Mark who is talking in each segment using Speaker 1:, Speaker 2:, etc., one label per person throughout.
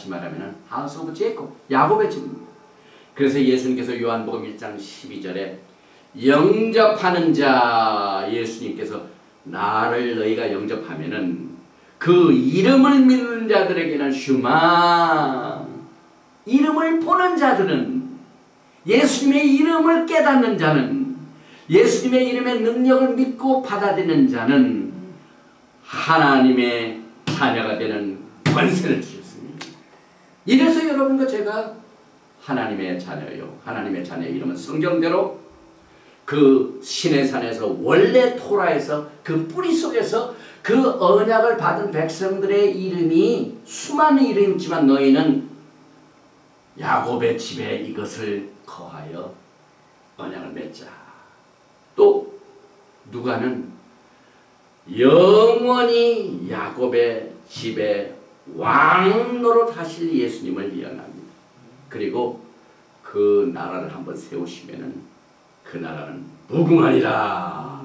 Speaker 1: 다시 말하면 하우스 오브 제이콥, 야곱의 집입니다. 그래서 예수님께서 요한복음 1장 12절에 영접하는 자, 예수님께서 나를 너희가 영접하면은 그 이름을 믿는 자들에게는 슈마, 이름을 보는 자들은, 예수님의 이름을 깨닫는 자는, 예수님의 이름의 능력을 믿고 받아들이는 자는 하나님의 자녀가 되는 권세를 주셨습니다. 이래서 여러분과 제가 하나님의 자녀요. 하나님의 자녀의 이름은 성경대로 그 시내산에서 원래 토라에서 그 뿌리 속에서 그 언약을 받은 백성들의 이름이 수많은 이름이지만 너희는 야곱의 집에 이것을 거하여 언약을 맺자. 또 누가는 영원히 야곱의 집에 왕노릇 하실 예수님을 예언합니다. 그리고 그 나라를 한번 세우시면은 그 나라는 무궁하리라.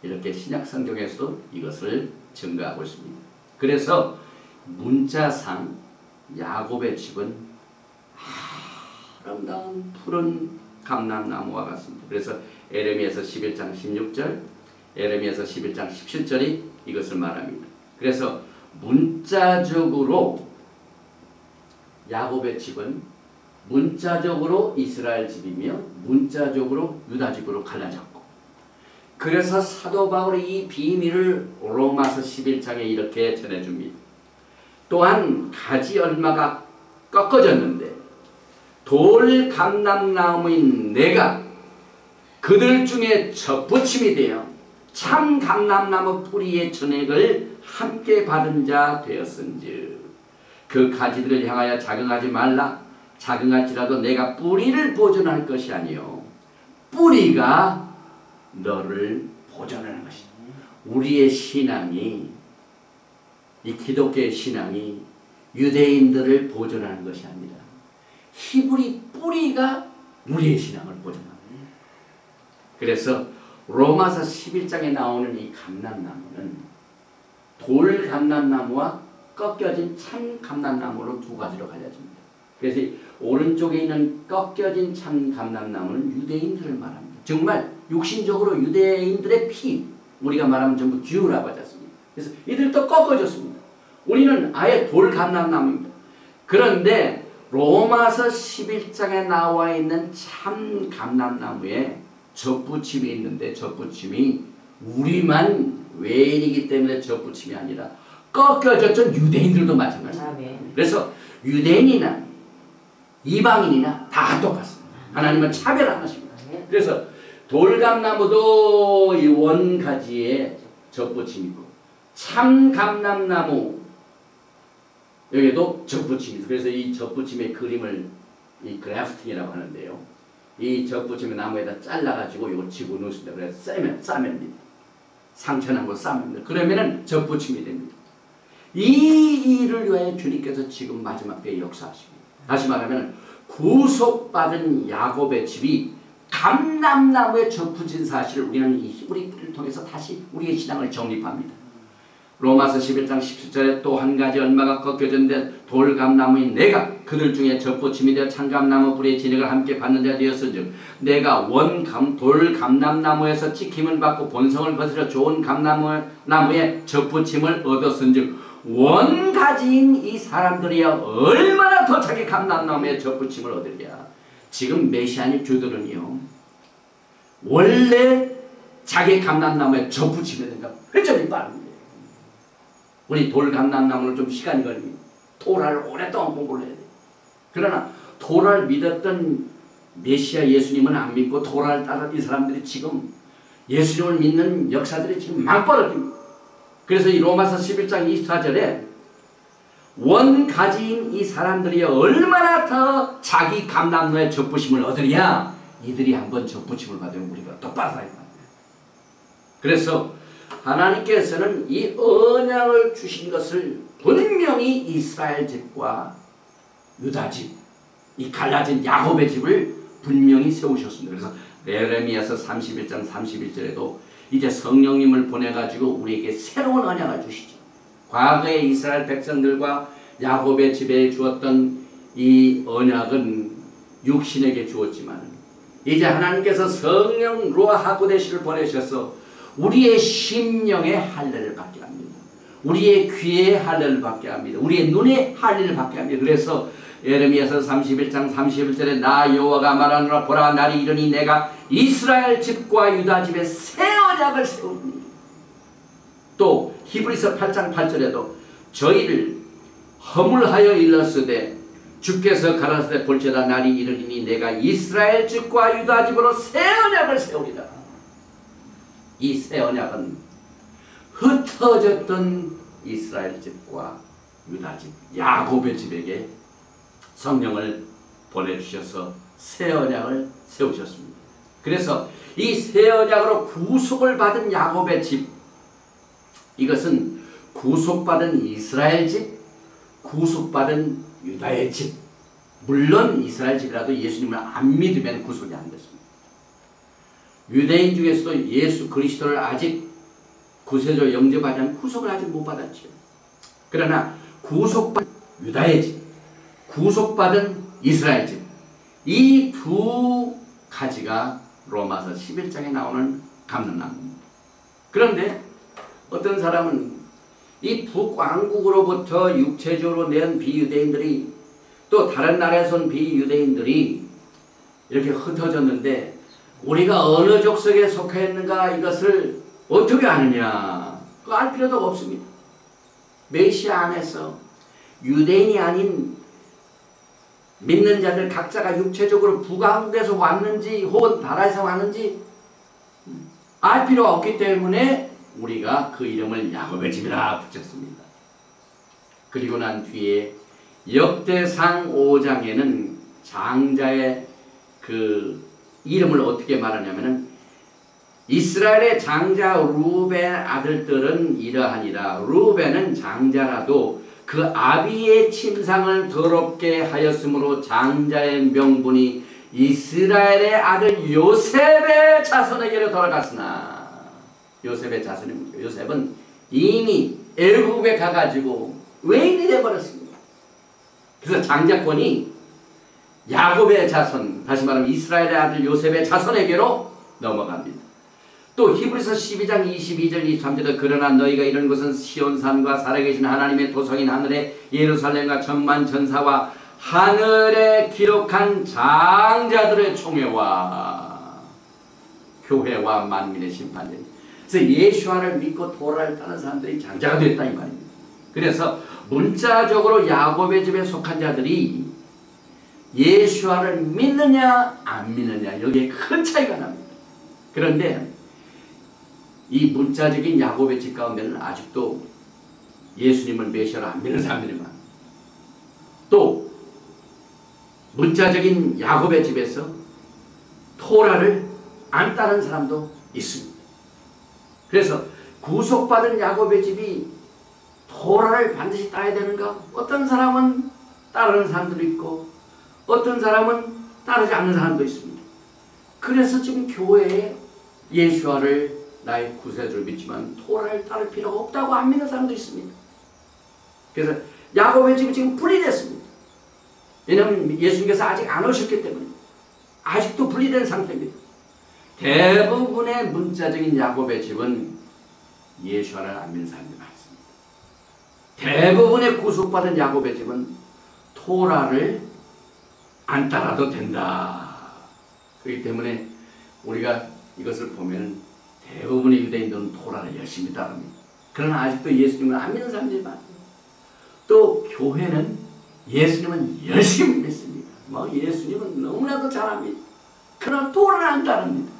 Speaker 1: 이렇게 신약 성경에서도 이것을 증거하고 있습니다. 그래서 문자상 야곱의 집은 아름다운 푸른 감람나무와 같습니다. 그래서 에레미야서 11장 16절, 에레미야서 11장 17절이 이것을 말합니다. 그래서 문자적으로 야곱의 집은 문자적으로 이스라엘 집이며 문자적으로 유다 집으로 갈라졌고, 그래서 사도 바울이 이 비밀을 로마서 11장에 이렇게 전해줍니다. 또한 가지 얼마가 꺾어졌는데 돌 감람나무인 내가 그들 중에 접붙임이 되어 참 감람나무 뿌리의 전액을 함께 받은 자 되었은즉 그 가지들을 향하여 자긍하지 말라. 자긍할지라도 내가 뿌리를 보존할 것이 아니요 뿌리가 너를 보존하는 것이다. 우리의 신앙이, 이 기독교의 신앙이 유대인들을 보존하는 것이 아니라 히브리 뿌리가 우리의 신앙을 보존합니다. 그래서 로마서 11장에 나오는 이 감람나무는 돌 감람나무와 꺾여진 참 감람나무로 두 가지로 갈려집니다. 그래서 오른쪽에 있는 꺾여진 참 감람나무는 유대인들을 말합니다. 정말 육신적으로 유대인들의 피, 우리가 말하면 전부 듀라고 하지 않습니까? 그래서 이들도 꺾어졌습니다. 우리는 아예 돌 감람나무입니다. 그런데 로마서 11장에 나와 있는 참 감람나무에 접붙임이 있는데 접붙임이 우리만 외인이기 때문에 접붙임이 아니라 꺾여졌던 유대인들도 마찬가지입니다. 그래서 유대인이나 이방인이나 다 똑같습니다. 하나님은 차별 안 하십니다. 그래서 돌감나무도 이 원가지에 접붙임이 있고 참 감람나무 여기도 접붙임이 있어요. 그래서 이 접붙임의 그림을 이 그래프팅이라고 하는데요. 이 접붙임의 나무에다 잘라가지고 이걸 집어넣습니다. 그래서 싸맵니다. 상처난 걸 싸맵니다. 그러면은 접붙임이 됩니다. 이 일을 위하여 주님께서 지금 마지막 때에 역사하십니다. 다시 말하면 구속받은 야곱의 집이 감람나무에 접붙인 사실을 우리는 이 히브리 뿌리를 통해서 다시 우리의 신앙을 정립합니다. 로마서 11장 17절에 또 한 가지 얼마가 꺾여졌는데 돌감나무인 내가 그들 중에 접붙임이 되어 참감나무 뿌리의 진액을 함께 받는 자 되었은즉 내가 돌감람나무에서 찍힘을 받고 본성을 거스려 좋은 감나무에 접붙임을 얻었은즉 원가지인 이 사람들이야 얼마나 더 자기 감람나무에 접붙임을 얻으랴. 지금 메시아니 교들은요 원래 자기 감람나무에 접붙임이 된다. 회전이 빠릅니다. 우리 돌감람나무는 좀 시간이 걸립니다. 토라를 오랫동안 공부를 해야 돼요. 그러나 토라를 믿었던 메시아 예수님은 안 믿고 토라를 따른 이 사람들이 지금 예수님을 믿는 역사들이 지금 막 벌어집니다. 그래서 이 로마서 11장 24절에 원가지인 이 사람들이 얼마나 더 자기 감람나무에 접붙임을 얻으랴. 이들이 한번 접붙임을 받으면 우리가 똑바로 살아야 합니다. 그래서 하나님께서는 이 언약을 주신 것을 분명히 이스라엘 집과 유다 집, 이 갈라진 야곱의 집을 분명히 세우셨습니다. 그래서 에레미야서 31장 31절에도 이제 성령님을 보내가지고 우리에게 새로운 언약을 주시죠. 과거의 이스라엘 백성들과 야곱의 집에 주었던 이 언약은 육신에게 주었지만 이제 하나님께서 성령 루아 하고데시를 보내셔서 우리의 심령의 할례를 받게 합니다. 우리의 귀의 할례를 받게 합니다. 우리의 눈의 할례를 받게 합니다. 그래서 예레미야서 31장 31절에 나 여호와가 말하노라 보라 날이 이르니 내가 이스라엘 집과 유다 집에 새 언약을 세우니 또 히브리서 8장 8절에도 저희를 허물하여 일렀으되 주께서 가라사대 볼지어다 날이 이르리니 내가 이스라엘 집과 유다 집으로 새 언약을 세우리라. 이 새 언약은 흩어졌던 이스라엘 집과 유다 집 야곱의 집에게 성령을 보내주셔서 새 언약을 세우셨습니다. 그래서 이 새 언약으로 구속을 받은 야곱의 집, 이것은 구속받은 이스라엘 집, 구속받은 유다의 집. 물론 이스라엘 집이라도 예수님을 안 믿으면 구속이 안 됐습니다. 유대인 중에서도 예수 그리스도를 아직 구세주 영접하지 않은 구속을 아직 못 받았죠. 그러나 구속받은 유다의 집, 구속받은 이스라엘 집, 이 두 가지가 로마서 11장에 나오는 감람나무입니다. 그런데 어떤 사람은 이 북왕국으로부터 육체적으로 낸 비유대인들이 또 다른 나라에서 온 비유대인들이 이렇게 흩어졌는데 우리가 어느 족속에 속했는가 이것을 어떻게 아느냐? 그거 알 필요도 없습니다. 메시아 안에서 유대인이 아닌 믿는 자들 각자가 육체적으로 북왕국에서 왔는지 혹은 나라에서 왔는지 알 필요가 없기 때문에 우리가 그 이름을 야곱의 집이라 붙였습니다. 그리고 난 뒤에 역대상 5장에는 장자의 그 이름을 어떻게 말하냐면은 이스라엘의 장자 루벤 아들들은 이러하니라. 루벤은 장자라도 그 아비의 침상을 더럽게 하였으므로 장자의 명분이 이스라엘의 아들 요셉의 자손에게로 돌아갔으나 요셉의 자손입니다. 요셉은 이미 애굽에 가가지고 외인이 되어버렸습니다. 그래서 장자권이 야곱의 자손, 다시 말하면 이스라엘의 아들 요셉의 자손에게로 넘어갑니다. 또 히브리서 12장 22절 23절에 그러나 너희가 이런 것은 시온산과 살아계신 하나님의 도성인 하늘의 예루살렘과 천만 천사와 하늘에 기록한 장자들의 총회와 교회와 만민의 심판된. 그래서 예수와를 믿고 도라를 따는 사람들이 장자가 됐다 이 말입니다. 그래서 문자적으로 야곱의 집에 속한 자들이 예수와를 믿느냐 안 믿느냐 여기에 큰 차이가 납니다. 그런데 이 문자적인 야곱의 집 가운데는 아직도 예수님을 메시아로 안 믿는 사람들이 많아요. 또 문자적인 야곱의 집에서 토라를 안 따르는 사람도 있습니다. 그래서 구속받은 야곱의 집이 토라를 반드시 따야 되는가? 어떤 사람은 따르는 사람도 있고 어떤 사람은 따르지 않는 사람도 있습니다. 그래서 지금 교회에 예수와를 나의 구세주를 믿지만 토라를 따를 필요가 없다고 안 믿는 사람도 있습니다. 그래서 야곱의 집이 지금 분리됐습니다. 왜냐하면 예수님께서 아직 안 오셨기 때문에 아직도 분리된 상태입니다. 대부분의 문자적인 야곱의 집은 예수와를 안 믿는 사람들이 많습니다. 대부분의 구속받은 야곱의 집은 토라를 안 따라도 된다. 그렇기 때문에 우리가 이것을 보면 대부분의 유대인들은 토라를 열심히 따릅니다. 그러나 아직도 예수님을 안 믿는 사람들이 많아요. 또 교회는 예수님은 열심히 믿습니다. 예수님은 너무나도 잘합니다. 그러나 토라를 안 따릅니다.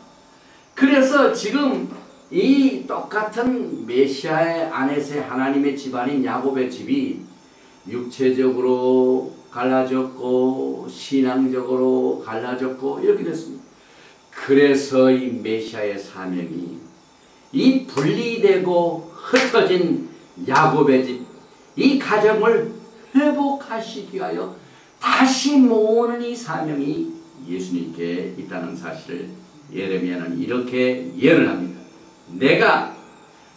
Speaker 1: 그래서 지금 이 똑같은 메시아의 안에서의 하나님의 집안인 야곱의 집이 육체적으로 갈라졌고 신앙적으로 갈라졌고 이렇게 됐습니다. 그래서 이 메시아의 사명이 이 분리되고 흩어진 야곱의 집, 이 가정을 회복하시기 위하여 다시 모으는 이 사명이 예수님께 있다는 사실을 예레미야는 이렇게 예언을 합니다. 내가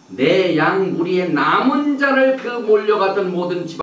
Speaker 1: 내 양 무리의 남은 자를 그 몰려갔던 모든 지방